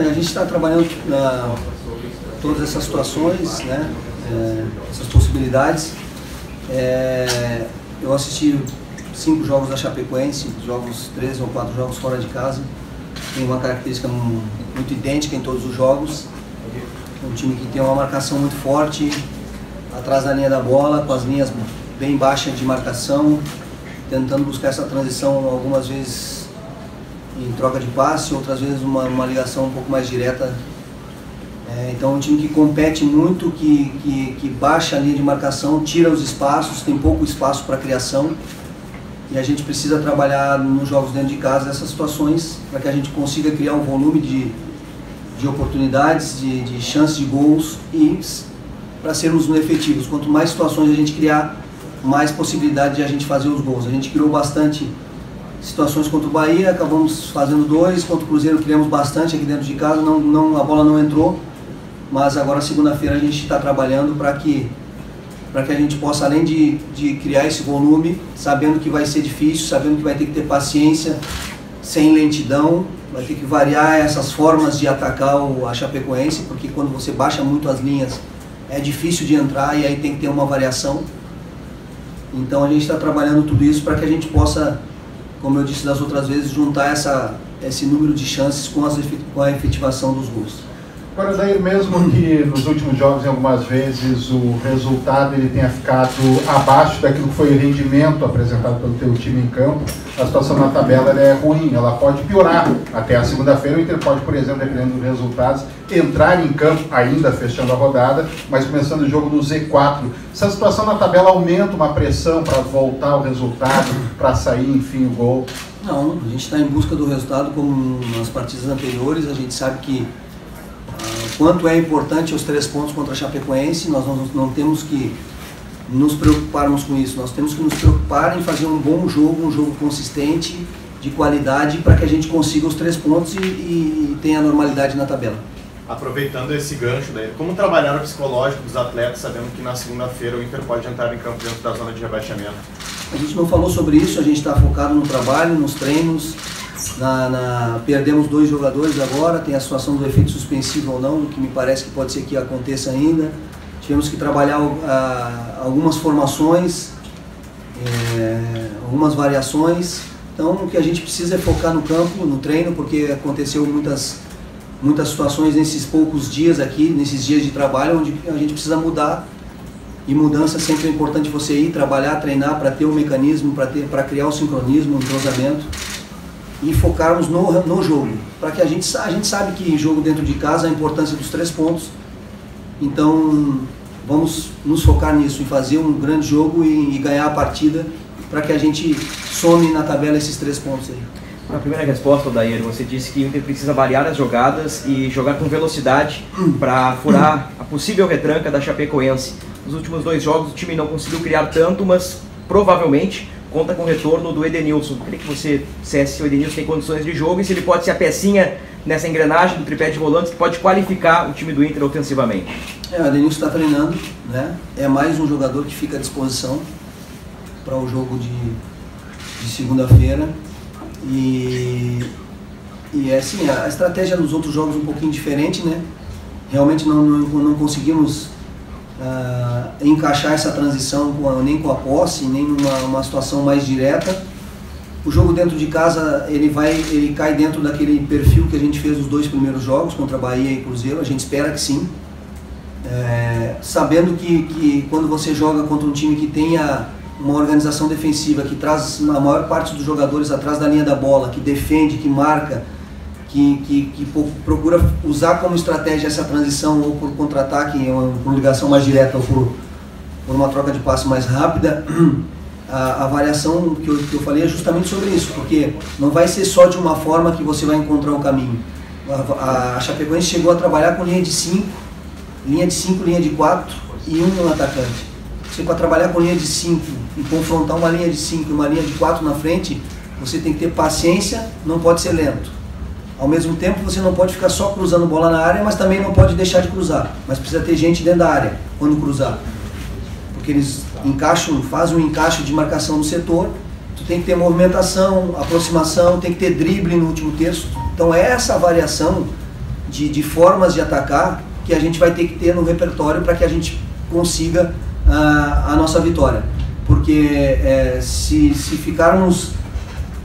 A gente está trabalhando todas essas situações, né? Essas possibilidades. Eu assisti 5 jogos da Chapecoense, 3 ou 4 jogos fora de casa. Tem uma característica muito idêntica em todos os jogos. Um time que tem uma marcação muito forte, atrás da linha da bola, com as linhas bem baixas de marcação, tentando buscar essa transição algumas vezes em troca de passe, outras vezes uma ligação um pouco mais direta. Então é um time que compete muito, que baixa a linha de marcação, tira os espaços, tem pouco espaço para criação. E a gente precisa trabalhar nos jogos dentro de casa essas situações para que a gente consiga criar um volume de oportunidades, de chances de gols e para sermos efetivos. Quanto mais situações a gente criar, mais possibilidade de a gente fazer os gols. A gente criou bastante situações contra o Bahia, acabamos fazendo 2, contra o Cruzeiro criamos bastante aqui dentro de casa, a bola não entrou, mas agora segunda-feira a gente está trabalhando para que a gente possa, além de criar esse volume, sabendo que vai ser difícil, sabendo que vai ter que ter paciência, sem lentidão, vai ter que variar essas formas de atacar a Chapecoense, porque quando você baixa muito as linhas é difícil de entrar e aí tem que ter uma variação. Então a gente está trabalhando tudo isso para que a gente possa, como eu disse das outras vezes, juntar esse número de chances com a efetivação dos gols. Agora, Daí, mesmo que nos últimos jogos, em algumas vezes, o resultado ele tenha ficado abaixo daquilo que foi o rendimento apresentado pelo teu time em campo, a situação na tabela ela é ruim, ela pode piorar. Até a segunda-feira o Inter pode, por exemplo, dependendo dos resultados, entrar em campo, ainda fechando a rodada, mas começando o jogo no Z4. Essa situação na tabela aumenta uma pressão para voltar o resultado, para sair, enfim, o gol? Não, a gente está em busca do resultado como nas partidas anteriores, a gente sabe que quanto é importante os 3 pontos contra a Chapecoense, nós não temos que nos preocuparmos com isso, nós temos que nos preocupar em fazer um bom jogo, um jogo consistente, de qualidade, para que a gente consiga os 3 pontos e tenha normalidade na tabela. Aproveitando esse gancho, daí, como trabalhar o psicológico dos atletas, sabendo que na segunda-feira o Inter pode entrar em campo dentro da zona de rebaixamento? A gente não falou sobre isso, a gente está focado no trabalho, nos treinos. Perdemos 2 jogadores agora, tem a situação do efeito suspensivo ou não, que me parece que pode ser que aconteça ainda. Tivemos que trabalhar algumas formações, algumas variações. Então o que a gente precisa é focar no campo, no treino, porque aconteceu muitas situações nesses poucos dias aqui, nesses dias de trabalho, onde a gente precisa mudar. E mudança sempre é importante você ir trabalhar, treinar para ter o mecanismo, para criar o sincronismo, o entrosamento. E focarmos no jogo, para que a gente sabe que jogo dentro de casa, a importância dos 3 pontos, então vamos nos focar nisso, em fazer um grande jogo e ganhar a partida, para que a gente some na tabela esses 3 pontos aí. Na primeira resposta, Daí, você disse que o Inter precisa variar as jogadas e jogar com velocidade para furar a possível retranca da Chapecoense. Nos últimos 2 jogos o time não conseguiu criar tanto, mas provavelmente conta com o retorno do Edenilson. Queria que você dissesse se o Edenilson tem condições de jogo e se ele pode ser a pecinha nessa engrenagem do tripé de volantes que pode qualificar o time do Inter ofensivamente. O Edenilson está treinando, né? É mais um jogador que fica à disposição para o jogo de segunda-feira. E assim, a estratégia dos outros jogos é um pouquinho diferente, né? Realmente não conseguimos encaixar essa transição nem com a posse, nem numa situação mais direta. O jogo dentro de casa, ele cai dentro daquele perfil que a gente fez nos 2 primeiros jogos, contra Bahia e Cruzeiro, a gente espera que sim. Sabendo que quando você joga contra um time que tenha uma organização defensiva, que traz a maior parte dos jogadores atrás da linha da bola, que defende, que marca, que procura usar como estratégia essa transição ou por contra-ataque, ou por ligação mais direta ou por uma troca de passe mais rápida, a variação que eu falei é justamente sobre isso, porque não vai ser só de uma forma que você vai encontrar um caminho. A Chapecoense chegou a trabalhar com linha de 5, linha de 4 e um atacante. Você, para trabalhar com linha de 5 e confrontar uma linha de 5 e uma linha de 4 na frente, você tem que ter paciência, não pode ser lento. Ao mesmo tempo, você não pode ficar só cruzando bola na área, mas também não pode deixar de cruzar. Mas precisa ter gente dentro da área quando cruzar. Porque eles fazem um encaixe de marcação no setor. Tu tem que ter movimentação, aproximação, tem que ter drible no último terço. Então é essa variação de formas de atacar que a gente vai ter que ter no repertório para que a gente consiga a nossa vitória. Porque se ficarmos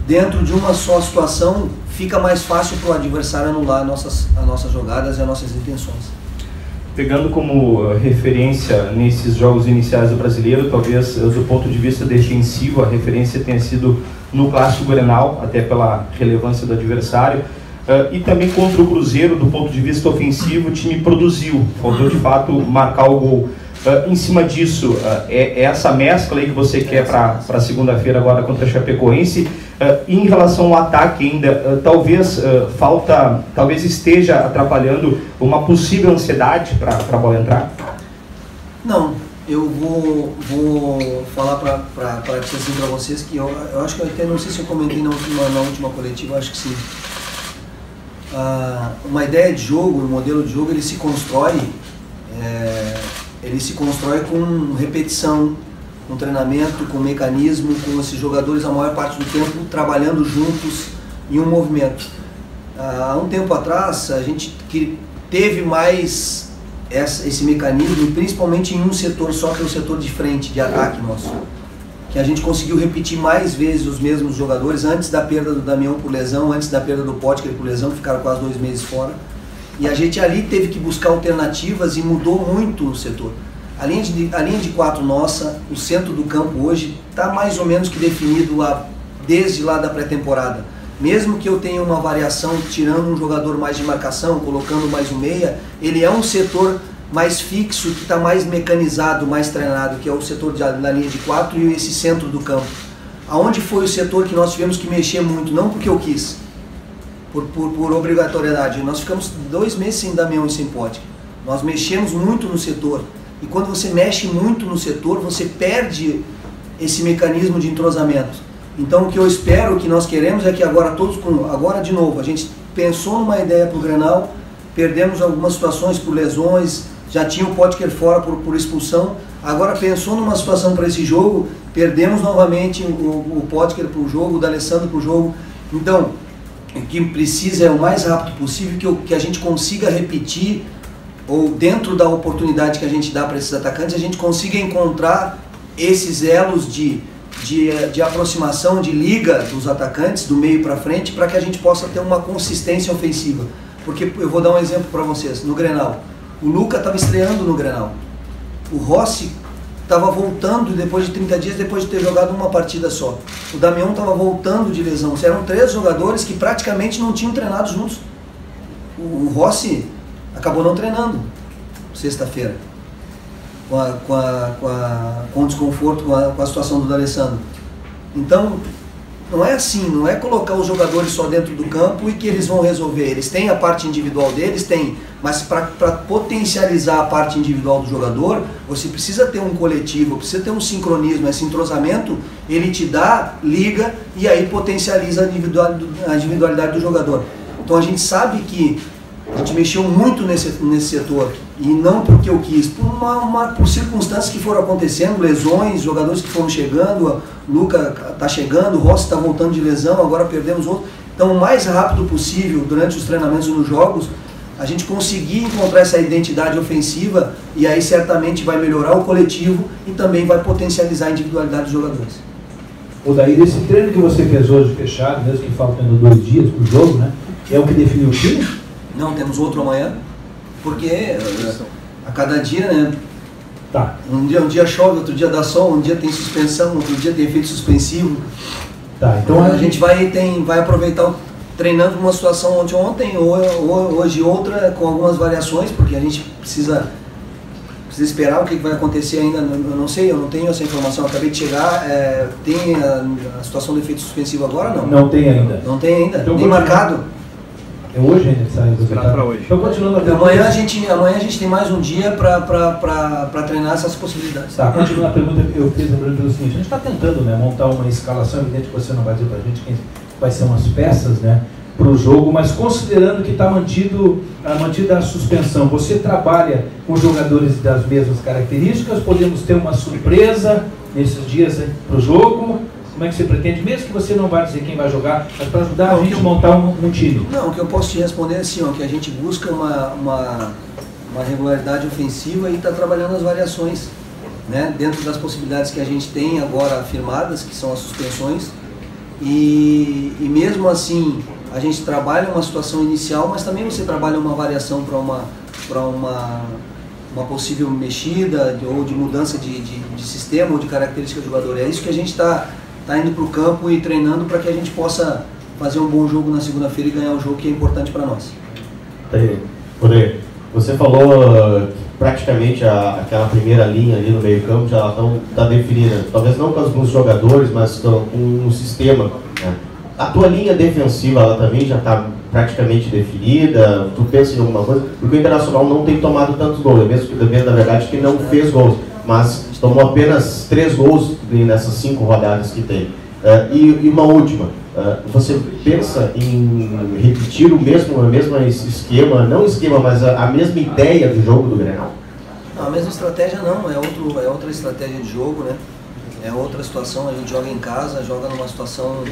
dentro de uma só situação, fica mais fácil para o adversário anular as nossas jogadas e as nossas intenções. Pegando como referência nesses jogos iniciais do Brasileiro, talvez do ponto de vista defensivo, a referência tenha sido no Clássico Grenal, até pela relevância do adversário, e também contra o Cruzeiro, do ponto de vista ofensivo, o time produziu, faltou de fato marcar o gol. Em cima disso, é essa mescla aí que você quer para segunda-feira agora contra a Chapecoense. Em relação ao ataque ainda, talvez esteja atrapalhando uma possível ansiedade para a bola entrar? Não, eu vou falar para vocês que eu acho que eu até não sei se eu comentei na última coletiva, acho que sim. Uma ideia de jogo, um modelo de jogo, ele se constrói com repetição, com treinamento, com mecanismo, com esses jogadores a maior parte do tempo trabalhando juntos em um movimento. Há um tempo atrás a gente teve mais esse mecanismo, principalmente em um setor só, que é o setor de frente, de ataque nosso, que a gente conseguiu repetir mais vezes os mesmos jogadores antes da perda do Damião por lesão, antes da perda do Potker por lesão, que ficaram quase 2 meses fora. E a gente ali teve que buscar alternativas e mudou muito o setor. A linha de 4 nossa, o centro do campo hoje, está mais ou menos que definido desde lá da pré-temporada. Mesmo que eu tenha uma variação, tirando um jogador mais de marcação, colocando mais um meia, ele é um setor mais fixo, que está mais mecanizado, mais treinado, que é o setor da linha de 4 e esse centro do campo. Aonde foi o setor que nós tivemos que mexer muito, não porque eu quis, por obrigatoriedade. Nós ficamos 2 meses sem Damião e sem Potker. Nós mexemos muito no setor. E quando você mexe muito no setor, você perde esse mecanismo de entrosamento. Então o que eu espero, o que nós queremos é que agora de novo, a gente pensou numa ideia para o Grenal, perdemos algumas situações por lesões, já tinha o Potker fora por expulsão, agora pensou numa situação para esse jogo, perdemos novamente o Potker para o jogo, o D'Alessandro para o jogo. Então, o que precisa é o mais rápido possível que a gente consiga repetir, ou dentro da oportunidade que a gente dá para esses atacantes, a gente consiga encontrar esses elos de aproximação, de liga dos atacantes, do meio para frente, para que a gente possa ter uma consistência ofensiva. Porque eu vou dar um exemplo para vocês, no Grenal. O Luca estava estreando no Grenal. O Rossi estava voltando depois de 30 dias, depois de ter jogado uma partida só. O Damião estava voltando de lesão. Eram 3 jogadores que praticamente não tinham treinado juntos. O Rossi acabou não treinando sexta-feira, com o desconforto, com a situação do D'Alessandro. Então, não é assim, não é colocar os jogadores só dentro do campo e que eles vão resolver. Eles têm a parte individual deles, têm, mas para potencializar a parte individual do jogador, você precisa ter um coletivo, precisa ter um sincronismo. Esse entrosamento, ele te dá liga e aí potencializa a individualidade do jogador. Então a gente sabe que a gente mexeu muito nesse setor, e não porque eu quis, por circunstâncias que foram acontecendo, lesões, jogadores que foram chegando, o Luca está chegando, o Rossi está voltando de lesão, agora perdemos outro. Então, o mais rápido possível, durante os treinamentos e nos jogos, a gente conseguir encontrar essa identidade ofensiva, e aí certamente vai melhorar o coletivo e também vai potencializar a individualidade dos jogadores. O daí desse treino que você fez hoje fechado, mesmo que faltando 2 dias para o jogo, né, é o que definiu o time? Não, temos outro amanhã, porque a cada dia, né? Tá. Um dia chove, outro dia dá sol, um dia tem suspensão, outro dia tem efeito suspensivo. Tá, então a gente vai aproveitar treinando uma situação ontem, hoje outra, com algumas variações, porque a gente precisa esperar o que vai acontecer ainda. Eu não sei, eu não tenho essa informação, eu acabei de chegar. Tem a situação do efeito suspensivo agora, não? Não tem ainda. Não tem ainda, então, nem marcado. É hoje ainda que sai o resultado? Para hoje. Então, continuando até amanhã a gente tem mais um dia para treinar essas possibilidades. Tá, continuando a pergunta que eu fiz, lembrando pelo seguinte, a gente está tentando, né, montar uma escalação, evidente que você não vai dizer para a gente quem vai ser umas peças, né, para o jogo, mas considerando que está mantida a suspensão, você trabalha com jogadores das mesmas características, podemos ter uma surpresa nesses dias para o jogo? Como é que você pretende, mesmo que você não vá dizer quem vai jogar, mas para ajudar a gente a montar um time? Não, o que eu posso te responder é assim, ó, que a gente busca uma regularidade ofensiva e está trabalhando as variações, né, dentro das possibilidades que a gente tem agora afirmadas, que são as suspensões, e mesmo assim a gente trabalha uma situação inicial, mas também você trabalha uma variação para uma possível mexida ou de mudança de sistema ou de característica do jogador. É isso que a gente está indo para o campo e treinando para que a gente possa fazer um bom jogo na segunda-feira e ganhar o jogo que é importante para nós. Você falou praticamente aquela primeira linha ali no meio campo já está definida, talvez não com alguns jogadores, mas com um sistema, né? A tua linha defensiva ela também já está praticamente definida? Tu pensa em alguma coisa? Porque o Internacional não tem tomado tantos gols, mesmo na verdade que não fez gols, mas tomou apenas 3 gols nessas 5 rodadas que tem. E uma última, você pensa em repetir o mesmo esquema, não esquema, mas a mesma ideia do jogo do Grenal? Não, a mesma estratégia não, é outra estratégia de jogo, né? É outra situação, a gente joga em casa, joga numa situação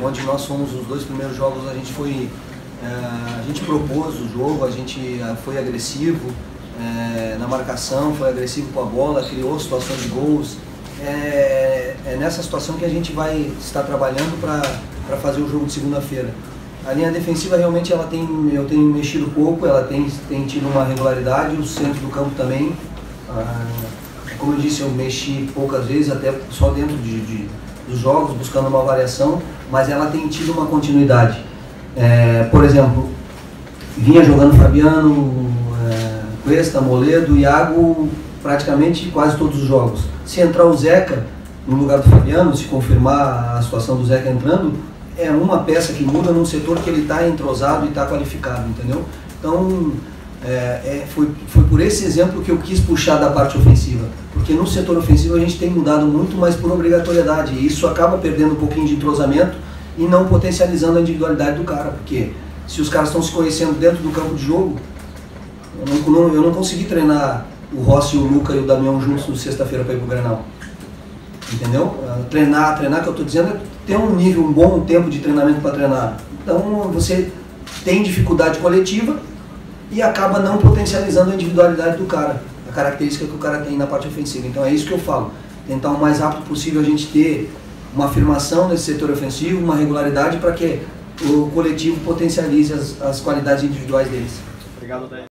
onde nós fomos os 2 primeiros jogos, a gente propôs o jogo, a gente foi agressivo na marcação, foi agressivo com a bola, criou situações de gols. É nessa situação que a gente vai estar trabalhando para fazer o jogo de segunda-feira. A linha defensiva realmente eu tenho mexido pouco, ela tem tido uma regularidade, o centro do campo também. Como eu disse, eu mexi poucas vezes, até só dentro dos jogos, buscando uma variação, mas ela tem tido uma continuidade. Por exemplo, vinha jogando Fabiano, Cuesta, Moledo, Iago, praticamente quase todos os jogos. Se entrar o Zeca no lugar do Fabiano, se confirmar a situação do Zeca entrando, é uma peça que muda num setor que ele está entrosado e está qualificado, entendeu? Então, foi por esse exemplo que eu quis puxar da parte ofensiva, porque no setor ofensivo a gente tem mudado muito, mas por obrigatoriedade, e isso acaba perdendo um pouquinho de entrosamento e não potencializando a individualidade do cara, porque se os caras estão se conhecendo dentro do campo de jogo, eu não consegui treinar o Rossi, o Luca e o Damião juntos no sexta-feira para ir pro Grenal, entendeu? Treinar que eu estou dizendo é ter um bom tempo de treinamento para treinar. Então você tem dificuldade coletiva e acaba não potencializando a individualidade do cara, a característica que o cara tem na parte ofensiva. Então é isso que eu falo, tentar o mais rápido possível a gente ter uma afirmação nesse setor ofensivo, uma regularidade para que o coletivo potencialize as qualidades individuais deles. Obrigado, Dani.